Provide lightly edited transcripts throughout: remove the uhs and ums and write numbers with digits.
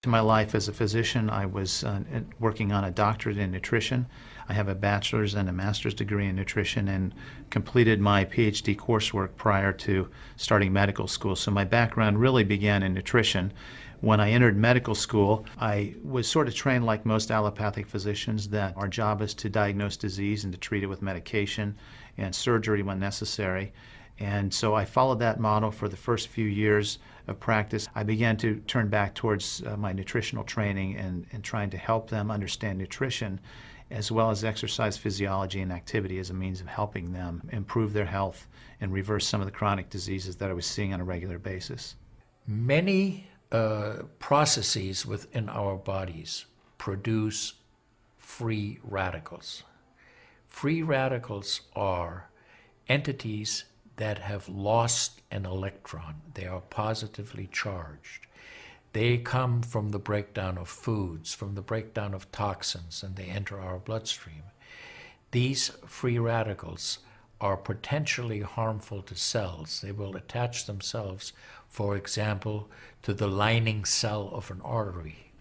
In my life as a physician, I was working on a doctorate in nutrition. I have a bachelor's and a master's degree in nutrition and completed my PhD coursework prior to starting medical school. So my background really began in nutrition. When I entered medical school, I was sort of trained like most allopathic physicians that our job is to diagnose disease and to treat it with medication and surgery when necessary. And so I followed that model for the first few years of practice. I began to turn back towards my nutritional training and trying to help them understand nutrition as well as exercise physiology and activity as a means of helping them improve their health and reverse some of the chronic diseases that I was seeing on a regular basis. Many processes within our bodies produce free radicals. Free radicals are entities that have lost an electron. They are positively charged. They come from the breakdown of foods, from the breakdown of toxins, and they enter our bloodstream. These free radicals are potentially harmful to cells. They will attach themselves, for example, to the lining cell of an artery.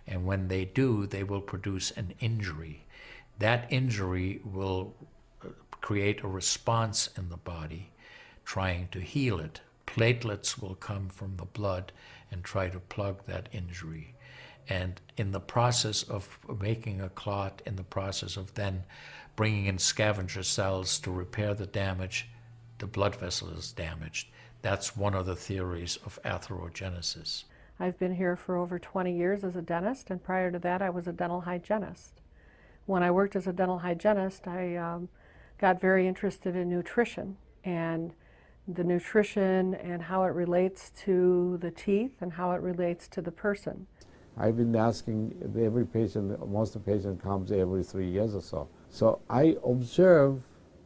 And when they do, they will produce an injury. That injury will create a response in the body trying to heal it. Platelets will come from the blood and try to plug that injury. And in the process of making a clot, in the process of then bringing in scavenger cells to repair the damage, the blood vessel is damaged. That's one of the theories of atherogenesis. I've been here for over 20 years as a dentist, and prior to that I was a dental hygienist. When I worked as a dental hygienist, I got very interested in nutrition and the nutrition and how it relates to the teeth and how it relates to the person. I've been asking every patient, most of the patient comes every 3 years or so. So I observe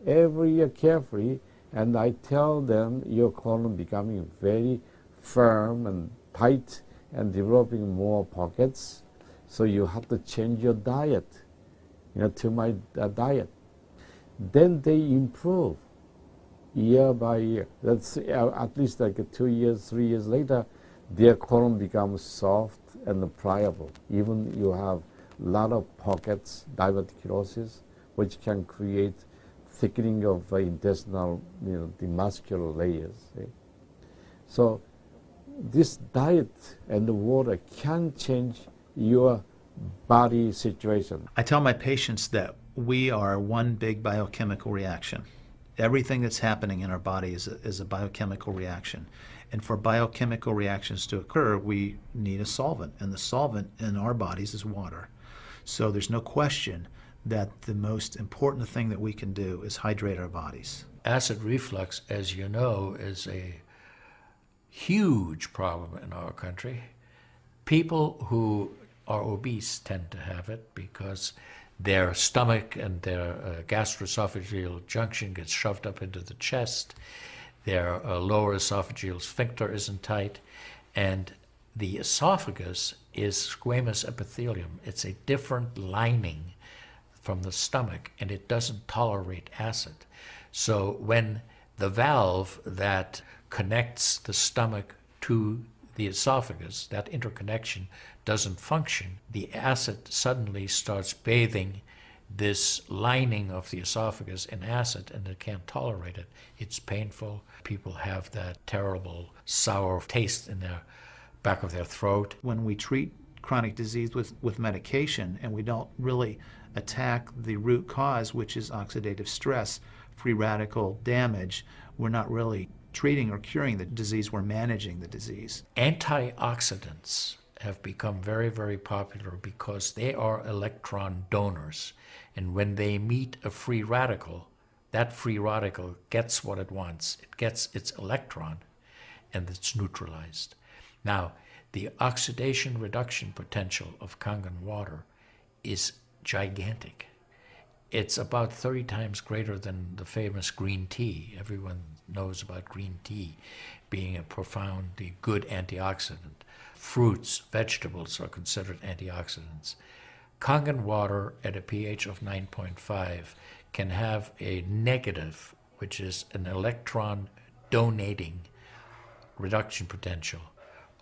every year carefully, and I tell them your colon becoming very firm and tight and developing more pockets, so you have to change your diet, to my diet. Then they improve year by year. That's at least like 2 years, 3 years later, their colon becomes soft and pliable. Even you have a lot of pockets, diverticulosis, which can create thickening of intestinal, the muscular layers. So this diet and the water can change your body situation. I tell my patients that we are one big biochemical reaction. Everything that's happening in our body is a biochemical reaction. And for biochemical reactions to occur, we need a solvent. And the solvent in our bodies is water. So there's no question that the most important thing that we can do is hydrate our bodies. Acid reflux, as you know, is a huge problem in our country. People who are obese tend to have it because their stomach and their gastroesophageal junction gets shoved up into the chest. Their lower esophageal sphincter isn't tight, and the esophagus is squamous epithelium. It's a different lining from the stomach, and it doesn't tolerate acid. So when the valve that connects the stomach to the esophagus, that interconnection doesn't function, the acid suddenly starts bathing this lining of the esophagus in acid, and it can't tolerate it. It's painful. People have that terrible sour taste in the back of their throat. When we treat chronic disease with medication and we don't really attack the root cause, which is oxidative stress, free radical damage, we're not really treating or curing the disease, we're managing the disease. Antioxidants have become very, very popular because they are electron donors. And when they meet a free radical, that free radical gets what it wants. It gets its electron, and it's neutralized. Now, the oxidation reduction potential of Kangen water is gigantic. It's about 30 times greater than the famous green tea. Everyone knows about green tea being a profoundly good antioxidant. Fruits, vegetables are considered antioxidants. Kangen water at a pH of 9.5 can have a negative, which is an electron donating reduction potential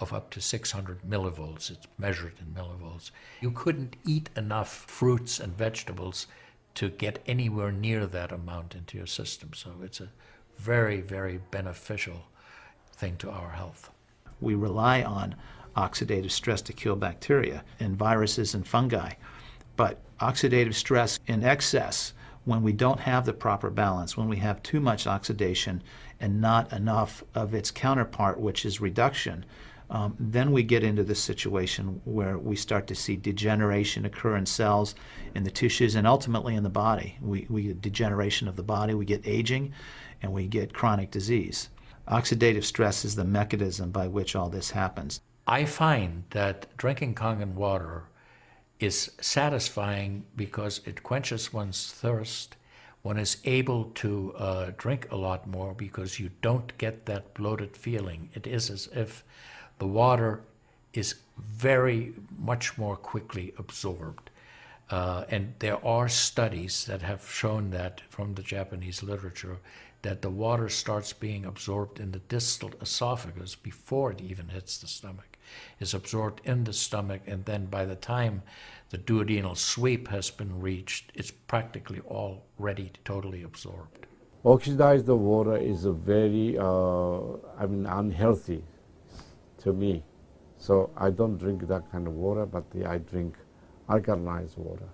of up to 600 millivolts. It's measured in millivolts. You couldn't eat enough fruits and vegetables to get anywhere near that amount into your system. So it's a very, very beneficial thing to our health. We rely on oxidative stress to kill bacteria and viruses and fungi. But oxidative stress in excess, when we don't have the proper balance, when we have too much oxidation and not enough of its counterpart, which is reduction, then we get into this situation where we start to see degeneration occur in cells, in the tissues, and ultimately in the body. We get degeneration of the body, we get aging, and we get chronic disease. Oxidative stress is the mechanism by which all this happens. I find that drinking Kangen water is satisfying because it quenches one's thirst. One is able to drink a lot more because you don't get that bloated feeling. It is as if the water is very much more quickly absorbed. And there are studies that have shown that from the Japanese literature that the water starts being absorbed in the distal esophagus before it even hits the stomach. Is absorbed in the stomach, and then by the time the duodenal sweep has been reached, it's practically already totally absorbed. Oxidized water is a very, unhealthy to me. So I don't drink that kind of water, but I drink alkalized water.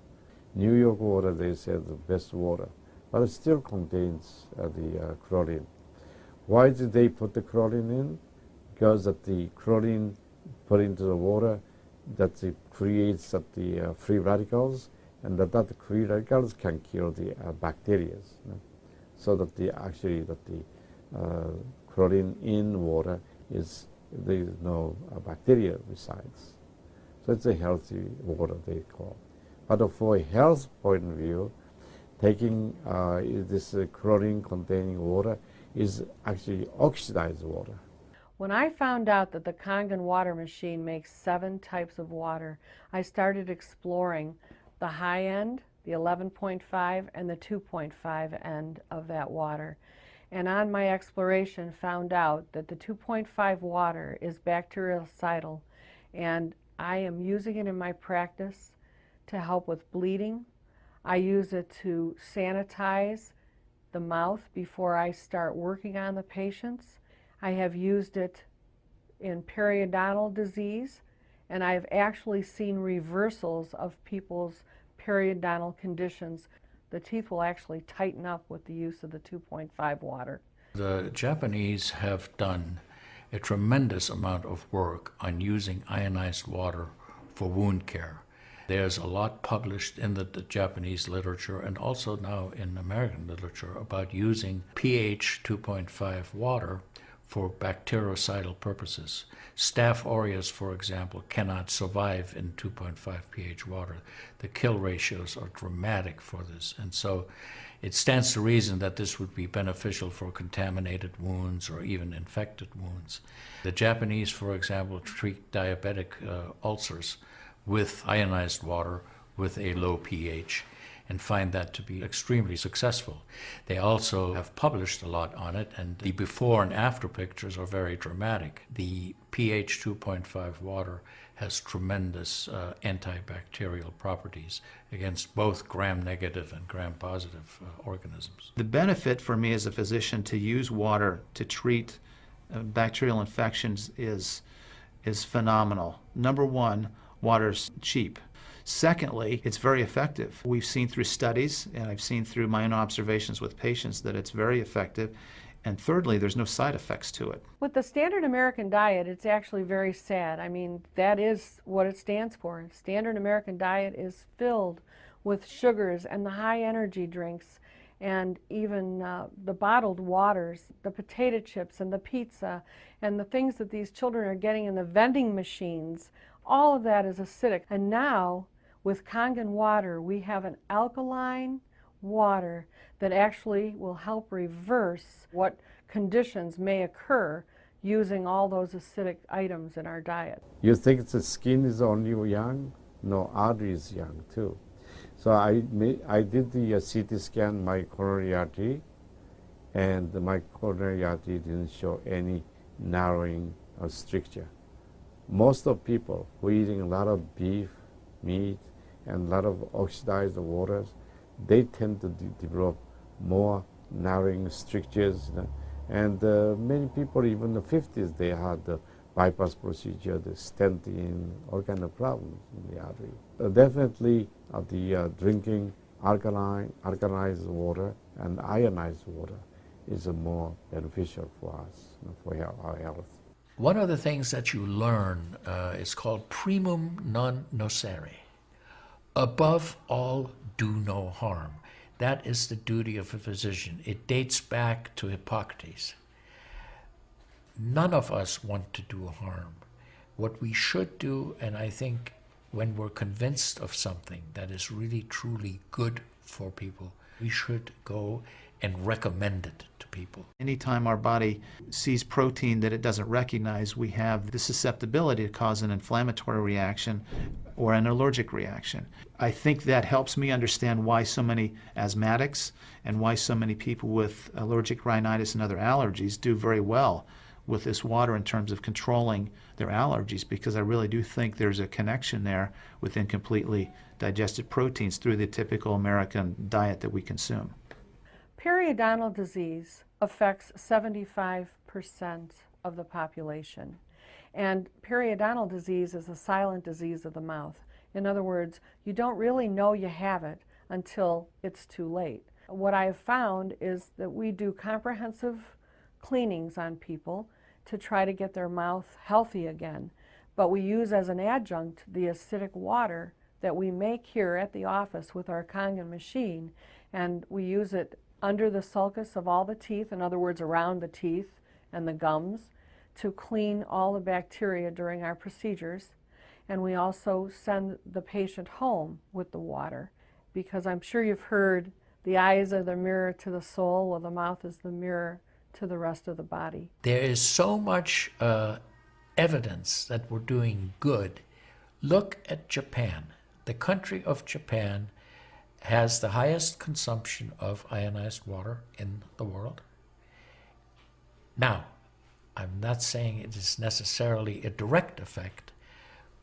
New York water, they say, the best water, but it still contains the chlorine. Why did they put the chlorine in? Because that the chlorine put into the water, that it creates the free radicals, and that free radicals can kill the bacteria. So that the chlorine in water is, there is no bacteria resides. So it's a healthy water, they call. But for a health point of view, taking this chlorine containing water is actually oxidized water. When I found out that the Kangen water machine makes 7 types of water, I started exploring the high end, the 11.5, and the 2.5 end of that water. And on my exploration, found out that the 2.5 water is bactericidal, and I am using it in my practice to help with bleeding. I use it to sanitize the mouth before I start working on the patients. I have used it in periodontal disease, and I've actually seen reversals of people's periodontal conditions. The teeth will actually tighten up with the use of the 2.5 water. The Japanese have done a tremendous amount of work on using ionized water for wound care. There's a lot published in the Japanese literature and also now in American literature about using pH 2.5 water for bactericidal purposes. Staph aureus, for example, cannot survive in 2.5 pH water. The kill ratios are dramatic for this, and so it stands to reason that this would be beneficial for contaminated wounds or even infected wounds. The Japanese, for example, treat diabetic ulcers with ionized water with a low pH and find that to be extremely successful. They also have published a lot on it, and the before and after pictures are very dramatic. The pH 2.5 water has tremendous antibacterial properties against both gram-negative and gram-positive organisms. The benefit for me as a physician to use water to treat bacterial infections is phenomenal. Number one, water's cheap. Secondly, it's very effective. We've seen through studies, and I've seen through my own observations with patients, that it's very effective. And thirdly, there's no side effects to it. With the standard American diet, it's actually very sad. I mean, that is what it stands for. Standard American diet is filled with sugars and the high energy drinks and even the bottled waters, the potato chips and the pizza and the things that these children are getting in the vending machines. All of that is acidic. And now, with Kangen water, we have an alkaline water that actually will help reverse what conditions may occur using all those acidic items in our diet. You think the skin is only young? No, artery is young too. So I did the CT scan, my coronary artery, and my coronary artery didn't show any narrowing or stricture. most of people who are eating a lot of beef, meat, and a lot of oxidized waters, they tend to develop more narrowing strictures. And many people, even in the 50s, they had the bypass procedure, the stenting, all kind of problems in the artery. Definitely the drinking alkalized water and ionized water is more beneficial for us, for our health. One of the things that you learn is called primum non nocere. Above all, do no harm. That is the duty of a physician. It dates back to Hippocrates. None of us want to do harm. What we should do, and I think when we're convinced of something that is really truly good for people, we should go and recommend it to people. Anytime our body sees protein that it doesn't recognize, we have the susceptibility to cause an inflammatory reaction or an allergic reaction. I think that helps me understand why so many asthmatics and why so many people with allergic rhinitis and other allergies do very well with this water in terms of controlling their allergies, because I really do think there's a connection there with incompletely digested proteins through the typical American diet that we consume. Periodontal disease affects 75% of the population. And periodontal disease is a silent disease of the mouth. In other words, you don't really know you have it until it's too late. What I have found is that we do comprehensive cleanings on people to try to get their mouth healthy again. But we use as an adjunct the acidic water that we make here at the office with our Kangen machine, and we use it under the sulcus of all the teeth, in other words, around the teeth and the gums, to clean all the bacteria during our procedures. And we also send the patient home with the water, because I'm sure you've heard the eyes are the mirror to the soul, well, the mouth is the mirror to the rest of the body. There is so much evidence that we're doing good. Look at Japan. The country of Japan has the highest consumption of ionized water in the world. Now, I'm not saying it is necessarily a direct effect,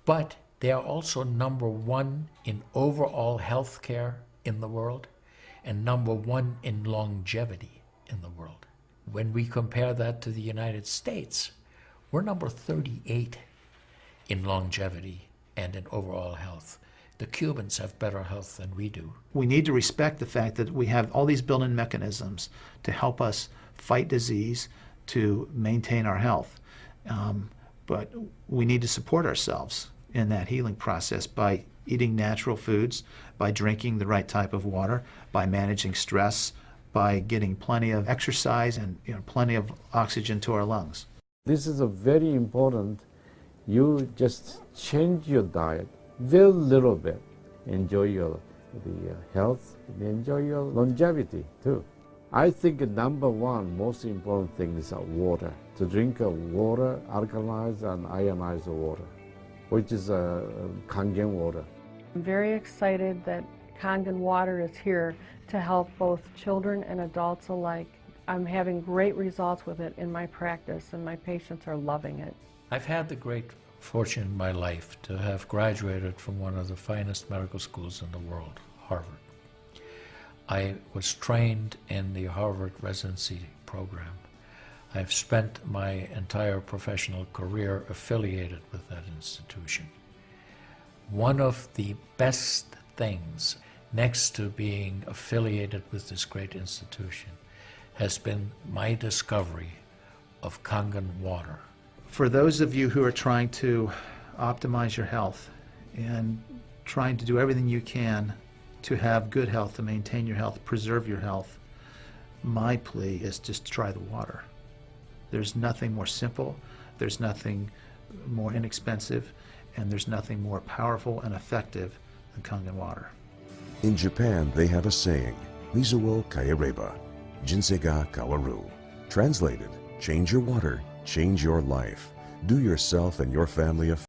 but they are also #1 in overall health care in the world and #1 in longevity in the world. When we compare that to the United States, we're number 38 in longevity and in overall health. The Cubans have better health than we do. We need to respect the fact that we have all these built-in mechanisms to help us fight disease, to maintain our health. But we need to support ourselves in that healing process by eating natural foods, by drinking the right type of water, by managing stress, by getting plenty of exercise and plenty of oxygen to our lungs. This is a very important. You just change your diet very little bit. Enjoy the health, enjoy your longevity too. I think #1 most important thing is water. To drink water, alkalized and ionized water, which is Kangen water. I'm very excited that Kangen water is here to help both children and adults alike. I'm having great results with it in my practice, and my patients are loving it. I've had the great fortune in my life to have graduated from one of the finest medical schools in the world, Harvard. I was trained in the Harvard residency program. I've spent my entire professional career affiliated with that institution. One of the best things, next to being affiliated with this great institution, has been my discovery of Kangen water. For those of you who are trying to optimize your health and trying to do everything you can to have good health, to maintain your health, preserve your health, my plea is just try the water. There's nothing more simple, there's nothing more inexpensive, and there's nothing more powerful and effective than Kangen water. In Japan, they have a saying, Mizuo kaereba, jinsei ga kawaru. Translated, change your water, change your life. Do yourself and your family a